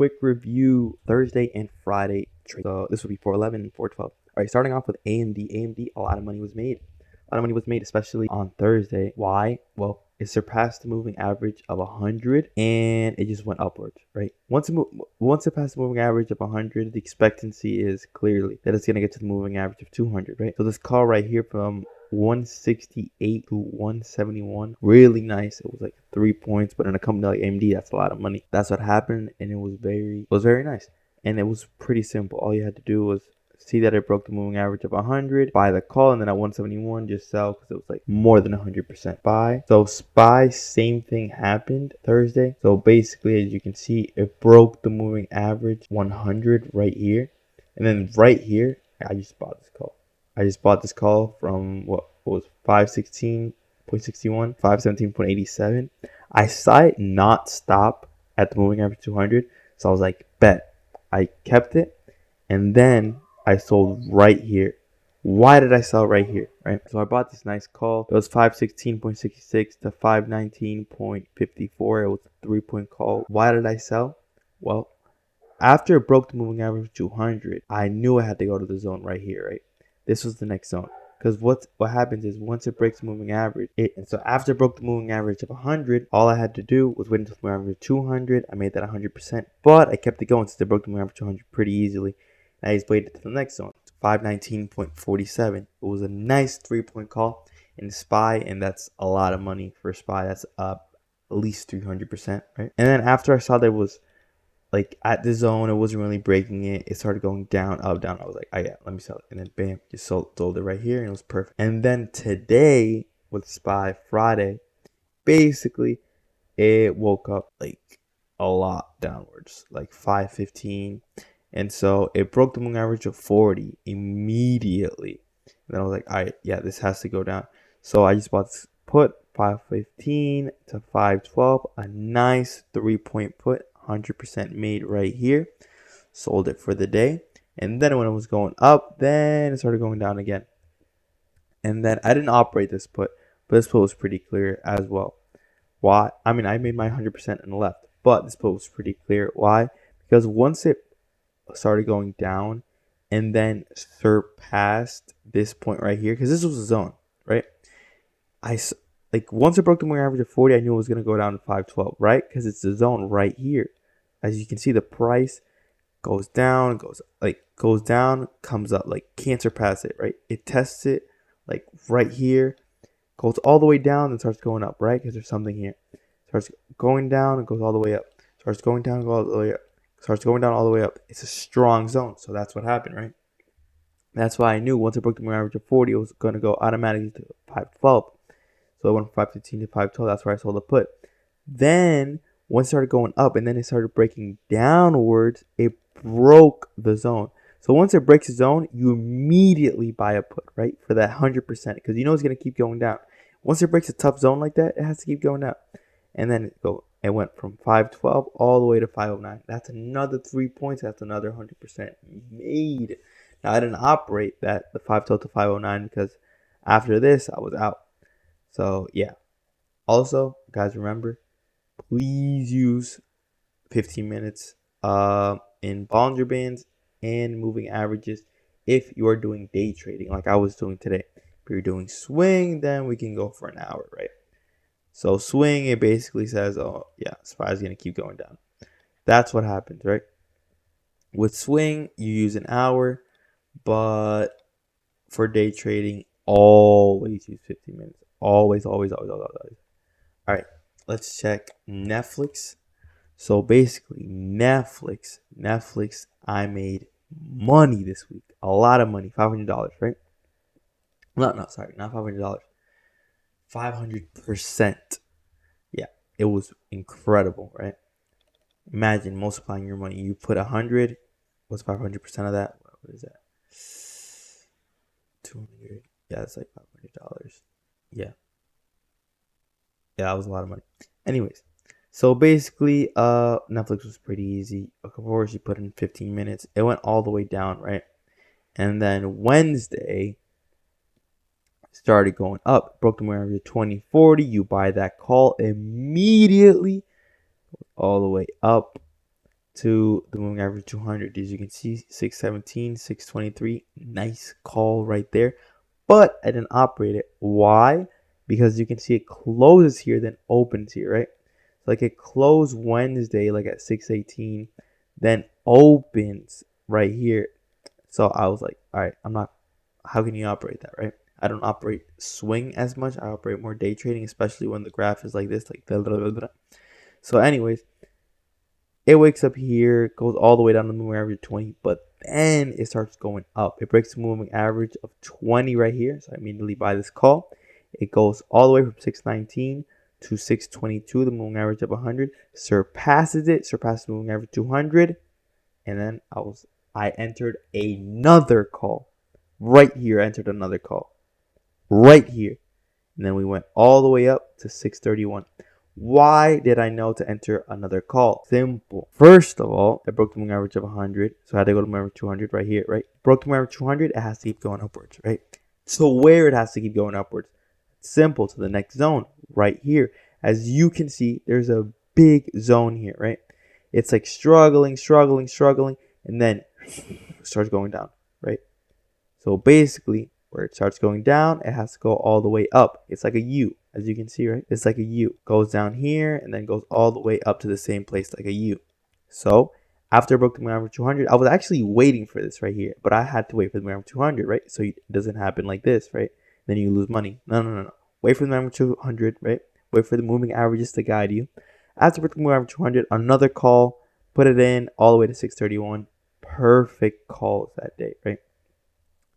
Quick review Thursday and Friday trade. So this will be 411 and 412. All right, starting off with AMD. AMD, a lot of money was made. A lot of money was made, especially on Thursday. Why? Well, it surpassed the moving average of 100 and it just went upwards, right? Once it passed the moving average of 100, the expectancy is clearly that it's going to get to the moving average of 200, right? So this call right here from 168 to 171, really nice. It was like 3 points, but in a company like AMD, that's a lot of money. That's what happened, and it was very nice, and it was pretty simple. All you had to do was see that it broke the moving average of 100, buy the call, and then at 171 just sell because it was like more than 100% buy. So SPY, same thing happened Thursday. So basically, as you can see, it broke the moving average 100 right here, and then right here, I just bought this call. I just bought this call from what was 516.61, 517.87. I saw it not stop at the moving average 200, so I was like, bet. I kept it, and then I sold right here. Why did I sell right here? Right. So I bought this nice call. It was 516.66 to 519.54. It was a 3-point call. Why did I sell? Well, after it broke the moving average 200, I knew I had to go to the zone right here, right? This was the next zone. Because what happens is once it breaks the moving average, and so after it broke the moving average of 100, all I had to do was wait until the moving average of 200. I made that 100%, but I kept it going since it broke the moving average of 200 pretty easily. And I just waited to the next zone, 519.47. It was a nice 3-point call in SPY, and that's a lot of money for SPY. That's up at least 300%, right? And then after I saw that it was like at the zone, it wasn't really breaking it. It started going down, up, down. I was like, oh yeah, let me sell it. And then bam, just sold it right here, and it was perfect. And then today with SPY Friday, basically it woke up like a lot downwards, like 515. And so it broke the moving average of 40 immediately. And then I was like, all right, yeah, this has to go down. So I just bought this put 515 to 512, a nice 3-point put. 100% made right here. Sold it for the day, and then when it was going up, then it started going down again. And then I didn't operate this put, but this put was pretty clear as well. Why? I mean, I made my 100% in the left, but this put was pretty clear. Why? Because once it started going down and then surpassed this point right here, because this was a zone, right? Like once it broke the moving average of 40, I knew it was going to go down to 512, right? Because it's the zone right here. As you can see, the price goes down, goes down, comes up, like can't surpass it, right? It tests it like right here, goes all the way down, and starts going up, right? Because there's something here. Starts going down and goes all the way up. Starts going down, goes all the way up. Starts going down all the way up. It's a strong zone, so that's what happened, right? That's why I knew once it broke the moving average of 40, it was going to go automatically to 512. So it went from 515 to 512. That's where I sold the put. Then once it started going up and then it started breaking downwards, it broke the zone. So once it breaks the zone, you immediately buy a put, right? For that 100%, because you know it's going to keep going down. Once it breaks a tough zone like that, it has to keep going down. And then it went from 512 all the way to 509. That's another 3 points. That's another 100% made. Now, I didn't operate the 512 to 509 because after this, I was out. So, yeah. Also, guys, remember, please use 15 minutes in Bollinger Bands and moving averages if you are doing day trading like I was doing today. If you're doing swing, then we can go for an hour, right? So swing, it basically says, oh, yeah, SPY is going to keep going down. That's what happens, right? With swing, you use an hour, but for day trading, always use 15 minutes. Always. All right, let's check Netflix. So basically, Netflix, I made money this week. A lot of money, $500, right? Sorry, not $500. 500%. Yeah, it was incredible, right? Imagine multiplying your money. You put 100. What's 500% of that? What is that? 200. Yeah, that's like $500. Yeah, that was a lot of money. Anyways, so basically, Netflix was pretty easy. Of course, you put in 15 minutes. It went all the way down, right? And then Wednesday started going up. Broke the moving average of 2040. You buy that call immediately, all the way up to the moving average 200. As you can see, 617, 623, nice call right there. But I didn't operate it. Why? Because you can see it closes here, then opens here, right? So like it closed Wednesday, like at 618, then opens right here. So I was like, all right, how can you operate that, right? I don't operate swing as much. I operate more day trading, especially when the graph is like this, like blah, blah, blah, blah. So anyways, it wakes up here, goes all the way down to the moving average of 20, but then it starts going up. It breaks the moving average of 20 right here. So I immediately buy this call. It goes all the way from 619 to 622, the moving average of 100, surpasses the moving average 200, and then I entered another call. Right here, I entered another call. Right here. And then we went all the way up to 631. Why did I know to enter another call? Simple. First of all, it broke the moving average of 100. So I had to go to the moving average 200 right here, right? Broke the moving average 200, it has to keep going upwards, right? So where it has to keep going upwards? Simple, to the next zone right here. As you can see, there's a big zone here, right? It's like struggling, and then starts going down, right? So basically, where it starts going down, it has to go all the way up. It's like a U, as you can see, right? It's like a U. Goes down here and then goes all the way up to the same place like a U. So after I broke the moving average 200, I was actually waiting for this right here, but I had to wait for the moving average 200, right? So it doesn't happen like this, right? Then you lose money. No. Wait for the moving average 200, right? Wait for the moving averages to guide you. After breaking the moving average 200, another call, put it in all the way to 631. Perfect calls that day, right?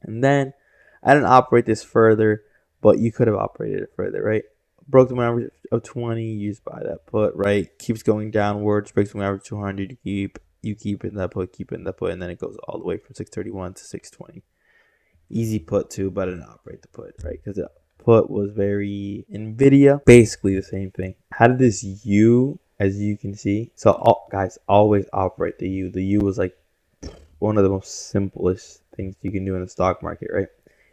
And then I didn't operate this further, but you could have operated it further, right? Broke the average of 20, used by that put, right? Keeps going downwards, breaks the average 200, you keep in that put, and then it goes all the way from 631 to 620. Easy put too, but I didn't operate the put, right? Because the put was very Nvidia, basically the same thing. Had this U, as you can see. So guys, always operate the U. The U was like one of the most simplest things you can do in the stock market, right?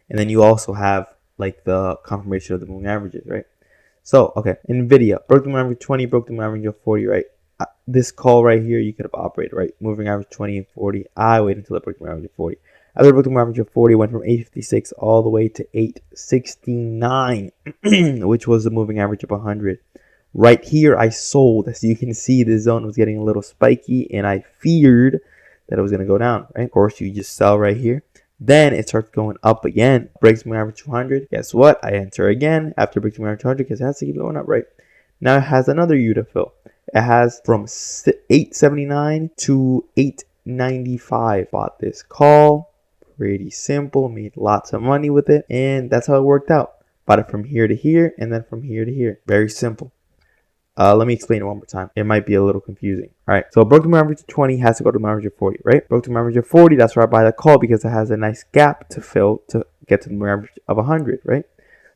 And then you also have like the confirmation of the moving averages, right? So, okay, Nvidia broke the moving average 20, broke the moving average of 40, right? This call right here, you could have operated, right? Moving average 20 and 40. I waited until it broke the moving average of 40. After it broke the moving average of 40, went from 856 all the way to 869, which was the moving average of 100. Right here, I sold. As you can see, the zone was getting a little spiky, and I feared that it was going to go down, right? Of course, you just sell right here. Then it starts going up again, breaks my average 200. Guess what? I enter again after breaking my average 200 because it has to keep going up, right? Now it has another U to fill. It has from 879 to 895. Bought this call. Pretty simple. Made lots of money with it. And that's how it worked out. Bought it from here to here and then from here to here. Very simple. Let me explain it one more time. It might be a little confusing. All right. So broke the average of 20 has to go to the average of 40, right? Broke the average of 40. That's where I buy the call because it has a nice gap to fill to get to the average of 100, right?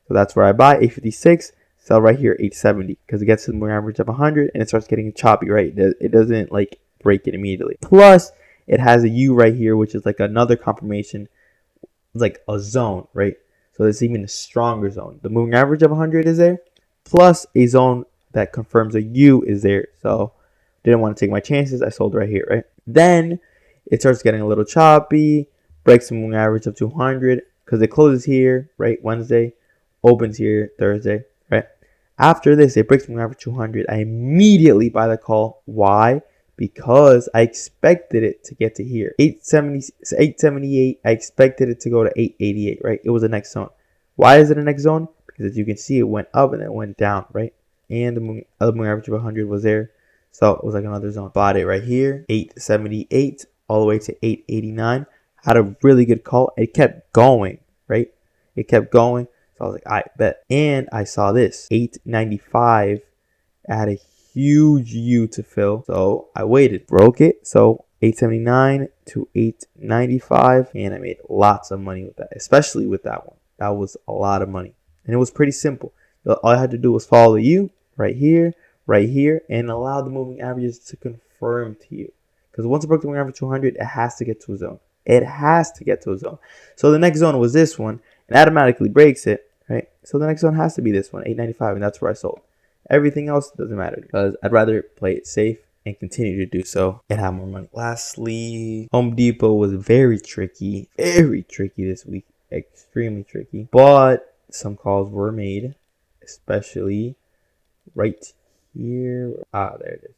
So that's where I buy 856, sell right here 870 because it gets to the average of 100 and it starts getting choppy, right? It doesn't like break it immediately. Plus, it has a U right here, which is like another confirmation. It's like a zone, right? So it's even a stronger zone. The moving average of 100 is there, plus a zone that confirms a U is there. So didn't want to take my chances. I sold right here, right? Then it starts getting a little choppy, breaks the moving average of 200 because it closes here, right? Wednesday, opens here Thursday, right? After this, it breaks the moving average 200. I immediately buy the call. Why? Because I expected it to get to here. 878. I expected it to go to 888, right? It was the next zone. Why is it the next zone? Because as you can see, it went up and then it went down, right? And the other moving average of 100 was there. So it was like another zone. Bought it right here, 878 all the way to 889. Had a really good call. It kept going, right? It kept going. So I was like, I bet. And I saw this, 895. I had a huge U to fill. So I waited, broke it. So 879 to 895. And I made lots of money with that, especially with that one. That was a lot of money. And it was pretty simple. All I had to do was follow the U right here, and allow the moving averages to confirm to you. Because once it broke the moving average 200, it has to get to a zone. It has to get to a zone. So the next zone was this one, and automatically breaks it, right? So the next zone has to be this one, 895, and that's where I sold. Everything else doesn't matter because I'd rather play it safe and continue to do so and have more money. Lastly, Home Depot was very tricky this week, extremely tricky, but some calls were made, especially right here. There it is.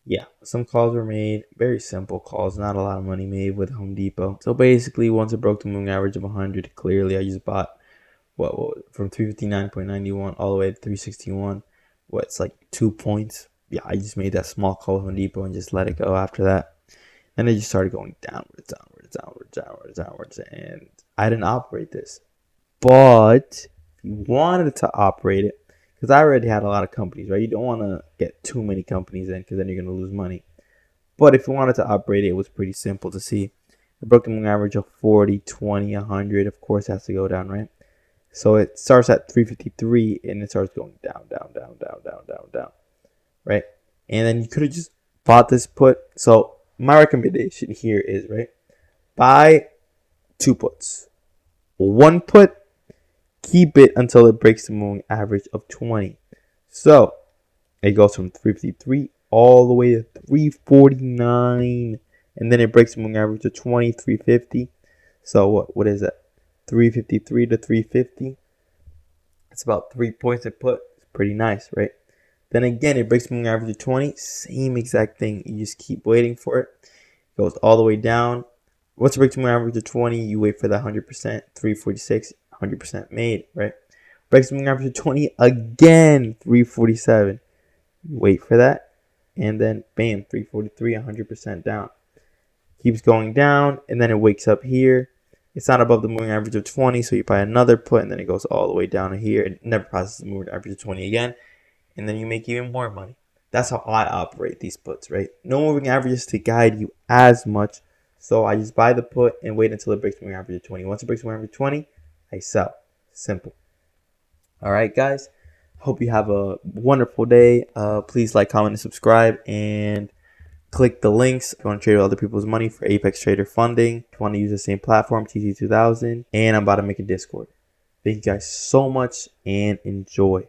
Yeah, some calls were made, very simple calls, not a lot of money made with Home Depot. So basically, once it broke the moving average of 100, clearly I just bought from 359.91 all the way to 361. It's like 2 points. Yeah, I just made that small call with Home Depot and just let it go after that. And it just started going downwards, and I didn't operate this. But if you wanted to operate it, because I already had a lot of companies, right? You don't want to get too many companies in because then you're going to lose money. But if you wanted to operate it, it was pretty simple to see. The broke the moving average of 40, 20, 100. Of course, it has to go down, right? So it starts at 353 and it starts going down, right? And then you could have just bought this put. So my recommendation here is, right, buy 2 puts. 1 put, keep it until it breaks the moving average of 20. So it goes from 353 all the way to 349, and then it breaks the moving average of 20, 350. So what is that? 353 to 350. It's about 3 points it put. It's pretty nice, right? Then again, it breaks the moving average of 20. Same exact thing. You just keep waiting for it. It goes all the way down. Once it breaks the moving average of 20, you wait for that 100%. 346, 100% made, right? Breaks the moving average of 20 again. 347. You wait for that. And then bam, 343, 100% down. Keeps going down, and then it wakes up here. It's not above the moving average of 20, so you buy another put, and then it goes all the way down to here. It never passes the moving average of 20 again, and then you make even more money. That's how I operate these puts, right? No moving averages to guide you as much, so I just buy the put and wait until it breaks the moving average of 20. Once it breaks the moving average of 20, I sell. Simple. All right, guys. Hope you have a wonderful day. Please like, comment, and subscribe, and click the links if you want to trade with other people's money for Apex Trader funding. If you want to use the same platform, TC2000. And I'm about to make a Discord. Thank you guys so much and enjoy.